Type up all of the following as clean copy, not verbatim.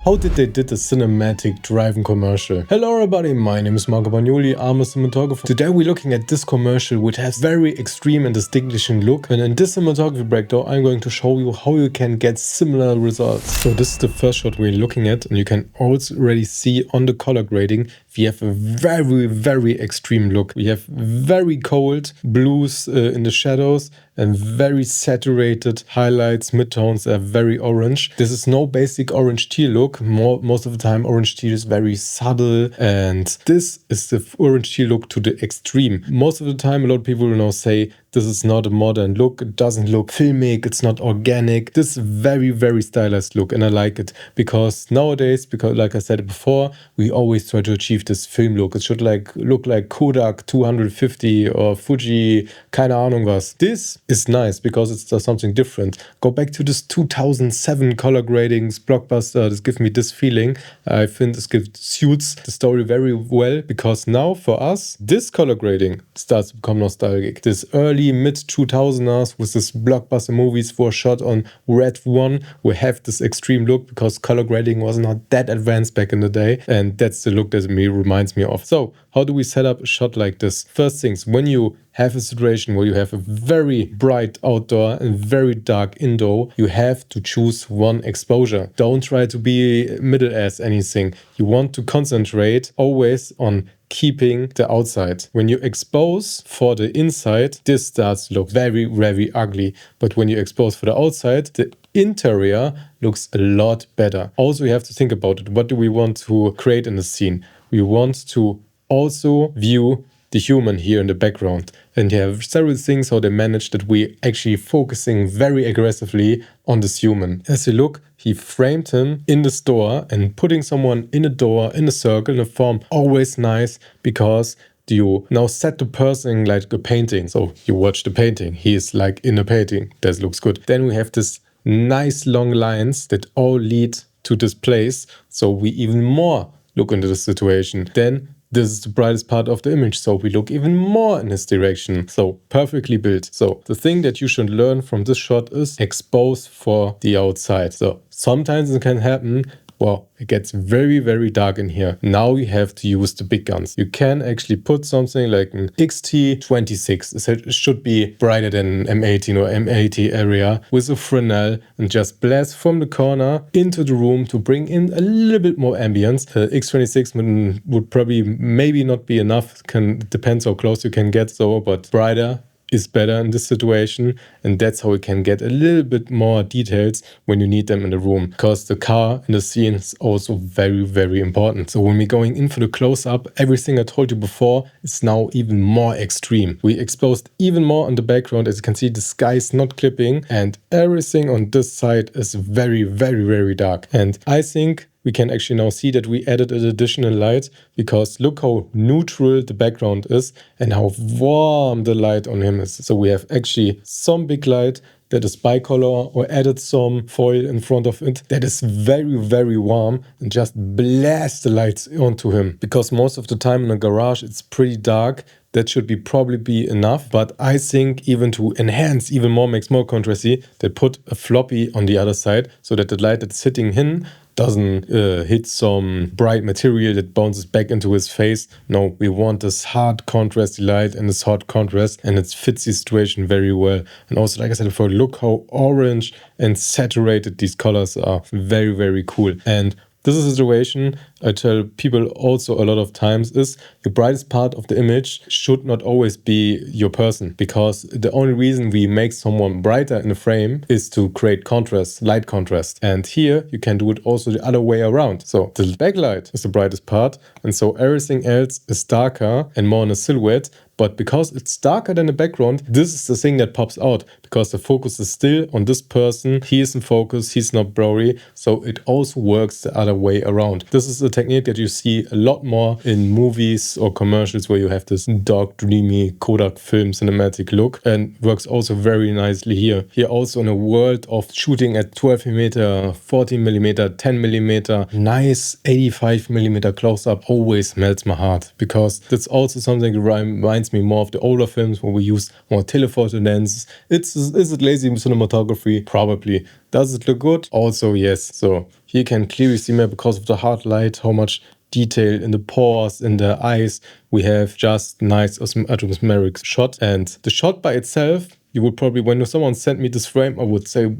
How did they did a cinematic driving commercial? Hello everybody, my name is Marco Bagnoli, I'm a cinematographer. Today we're looking at this commercial which has very extreme and distinguishing look, and in this cinematography breakdown I'm going to show you how you can get similar results. So this is the first shot we're looking at, and you can already see on the color grading we have a very extreme look. We have very cold blues in the shadows and very saturated highlights, midtones are very orange. This is no basic orange teal look. Most of the time orange teal is very subtle, and this is the orange teal look to the extreme. Most of the time a lot of people will now say this is not a modern look, it doesn't look filmic, it's not organic. This is a very stylized look, and I like it because nowadays, like I said before, we always try to achieve this film look. It should look like Kodak 250 or Fuji, keine Ahnung was. This is nice because it does something different. Go back to this 2007 color gradings, blockbuster, this gives me this feeling. I think this suits the story very well, because now for us, this color grading starts to become nostalgic. This early mid-2000s with this blockbuster movies were shot on Red 1, we have this extreme look because color grading was not that advanced back in the day, and that's the look that reminds me of. So how do we set up a shot like this? First things, when you have a situation where you have a very bright outdoor and very dark indoor, you have to choose one exposure. Don't try to be middle as anything. You want to concentrate always on keeping the outside. When you expose for the inside, this starts to look very ugly. But when you expose for the outside, the interior looks a lot better. Also, you have to think about it. What do we want to create in the scene? We want to also view the human here in the background. And you have several things how they manage that we actually focusing very aggressively on this human. As you look, he framed him in the store, and putting someone in a door, in a circle, in a form, always nice, because you now set the person like a painting. So you watch the painting, he is like in a painting, that looks good. Then we have this nice long lines that all lead to this place, so we even more look into the situation. Then this is the brightest part of the image, so we look even more in this direction. So perfectly built. So the thing that you should learn from this shot is expose for the outside. So sometimes it can happen, well, it gets very dark in here. Now you have to use the big guns. You can actually put something like an XT26. It should be brighter than M18 or M80 area with a Fresnel, and just blast from the corner into the room to bring in a little bit more ambience. X26 would probably maybe not be enough. Depends how close you can get, so, but brighter is better in this situation, and that's how we can get a little bit more details when you need them in the room, because the car in the scene is also very important. So when we're going in for the close-up, everything I told you before is now even more extreme. We exposed even more on the background. As you can see, the sky is not clipping, and everything on this side is very dark. And I think we can actually now see that we added an additional light, because look how neutral the background is and how warm the light on him is. So we have actually some big light that is bicolor, or added some foil in front of it that is very warm, and just blast the lights onto him. Because most of the time in a garage it's pretty dark. That should probably be enough, but I think even to enhance even more, makes more contrasty, they put a floppy on the other side, so that the light that's hitting him doesn't hit some bright material that bounces back into his face. No, we want this hard contrasty light and this hot contrast, and it fits the situation very well. And also, like I said before, look how orange and saturated these colors are. Very cool. And this is a situation I tell people also a lot of times is your brightest part of the image should not always be your person, because the only reason we make someone brighter in a frame is to create contrast, light contrast. And here you can do it also the other way around. So the backlight is the brightest part, and so everything else is darker and more in a silhouette. But because it's darker than the background, this is the thing that pops out, because the focus is still on this person. He is in focus, he's not blurry, so it also works the other way around. This is a technique that you see a lot more in movies or commercials, where you have this dark, dreamy Kodak film cinematic look, and works also very nicely here. Here also in a world of shooting at 12mm, 14mm, 10mm, nice 85mm close-up always melts my heart, because that's also something that reminds me more of the older films where we use more telephoto lenses. Is it lazy cinematography? Probably. Does it look good? Also yes. So Here you can clearly see more because of the hard light, how much detail in the pores, in the eyes. We have just nice atmospheric shot. And the shot by itself, you would probably, when someone sent me this frame, I would say,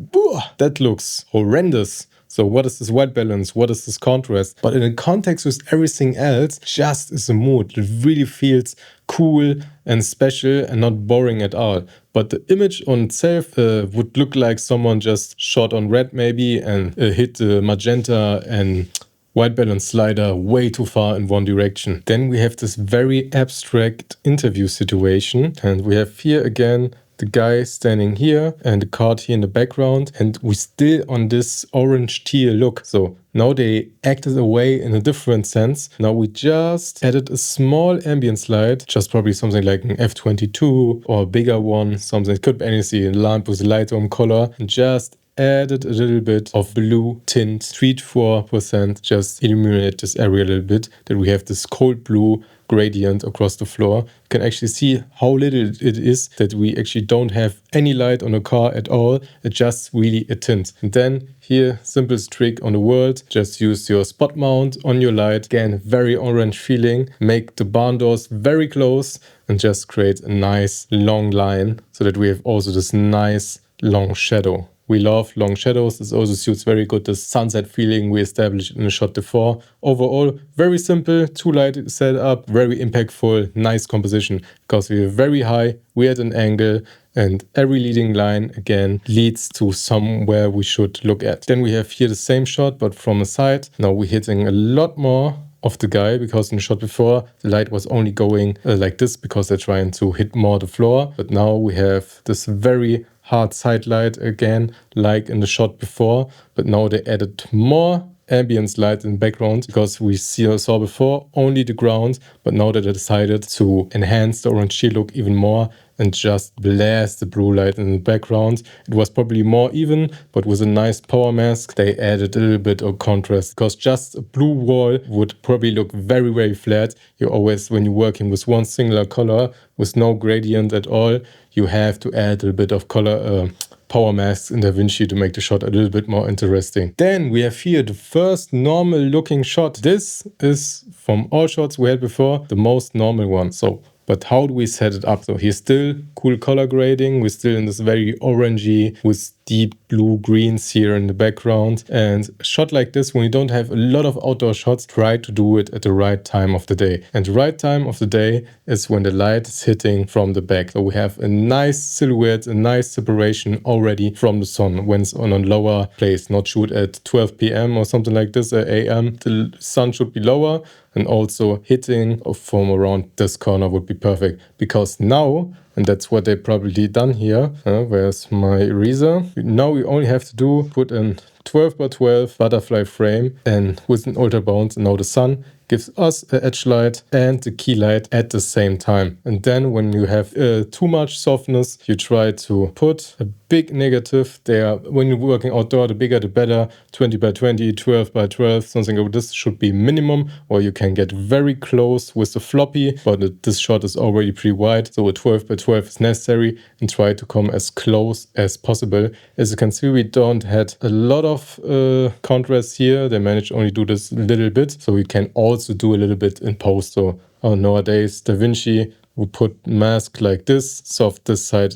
that looks horrendous. So what is this white balance? What is this contrast? But in the context with everything else, just is a mood. It really feels cool and special and not boring at all. But the image on itself would look like someone just shot on red maybe and hit the magenta and white balance slider way too far in one direction. Then we have this very abstract interview situation, and we have here again the guy standing here and the card here in the background, and we still on this orange teal look. So now they acted away in a different sense. Now we just added a small ambient light, just probably something like an F22 or a bigger one, something, it could be anything, a lamp with a light-on color, and just added a little bit of blue tint, 3-4%, just illuminate this area a little bit, that we have this cold blue gradient across the floor. You can actually see how little it is, that we actually don't have any light on the car at all. It's just really a tint. And then here, simplest trick on the world, just use your spot mount on your light. Again, very orange feeling. Make the barn doors very close and just create a nice long line so that we have also this nice long shadow. We love long shadows. This also suits very good the sunset feeling we established in the shot before. Overall, very simple, 2-light setup, very impactful, nice composition, because we are very high, we're at an angle, and every leading line again leads to somewhere we should look at. Then we have here the same shot, but from a side. Now we're hitting a lot more of the guy, because in the shot before the light was only going like this because they're trying to hit more the floor. But now we have this very hard side light again, like in the shot before, but now they added more ambient light in the background, because we saw before only the ground, but now they decided to enhance the orange teal look even more and just blast the blue light in the background. It was probably more even, but with a nice power mask, they added a little bit of contrast, because just a blue wall would probably look very, very flat. You always, when you're working with one singular color, with no gradient at all, you have to add a little bit of color power masks in DaVinci to make the shot a little bit more interesting. Then we have here the first normal looking shot. This is, from all shots we had before, the most normal one. So, but how do we set it up? So here's still cool color grading. We're still in this very orangey with deep blue greens here in the background. And a shot like this, when you don't have a lot of outdoor shots, try to do it at the right time of the day. And the right time of the day is when the light is hitting from the back. So we have a nice silhouette, a nice separation already from the sun when it's on a lower place. Not shoot at 12 p.m. or something like this, a.m. The sun should be lower, and also hitting from around this corner would be perfect, because now, and that's what they probably done here, where's my eraser? Now we only have to put in 12 by 12 butterfly frame, and with an ultra bounce, now the sun gives us an edge light and the key light at the same time. And then when you have too much softness, you try to put a big negative there. When you're working outdoor, the bigger the better. 20 by 20, 12 by 12, something like this should be minimum, or you can get very close with the floppy, but this shot is already pretty wide, so a 12 by 12 is necessary, and try to come as close as possible. As you can see, we don't had a lot of contrast here. They managed only to do this a little bit, so we can also do a little bit in post. So nowadays DaVinci will put mask like this, soft this side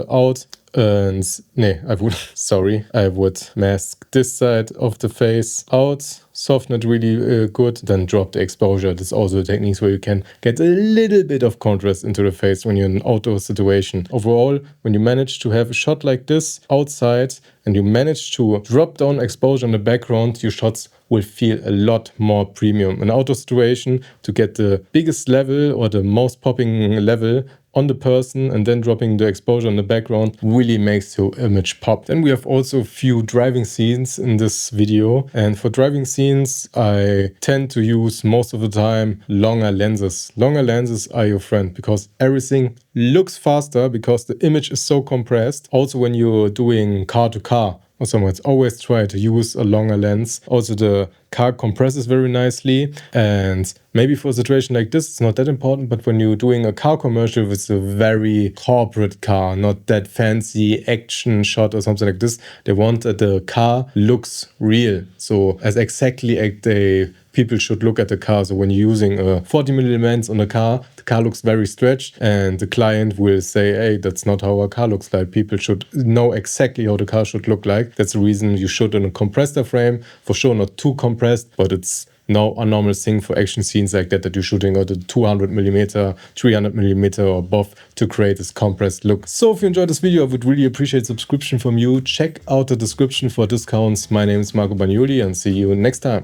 out, and I would mask this side of the face out, soften it really good, then drop the exposure. There's also techniques where you can get a little bit of contrast into the face when you're in an outdoor situation. Overall, when you manage to have a shot like this outside and you manage to drop down exposure in the background, your shots will feel a lot more premium. In an outdoor situation, to get the biggest level or the most popping level on the person and then dropping the exposure in the background really makes your image pop. Then we have also a few driving scenes in this video, and for driving scenes I tend to use most of the time longer lenses. Longer lenses are your friend, because everything looks faster because the image is so compressed. Also when you're doing car to car or somewhere, always try to use a longer lens. Also the car compresses very nicely. And maybe for a situation like this, it's not that important, but when you're doing a car commercial with a very corporate car, not that fancy action shot or something like this, they want that the car looks real. So as exactly as people should look at the car. So when you're using a 40mm lens on the car looks very stretched, and the client will say, hey, that's not how a car looks like. People should know exactly how the car should look like. That's the reason you shoot in a compressor frame. For sure, not too compressed, but it's no a normal thing for action scenes like that you're shooting at a 200mm, 300mm or above to create this compressed look. So if you enjoyed this video, I would really appreciate subscription from you. Check out the description for discounts. My name is Marco Bagnoli, and see you next time.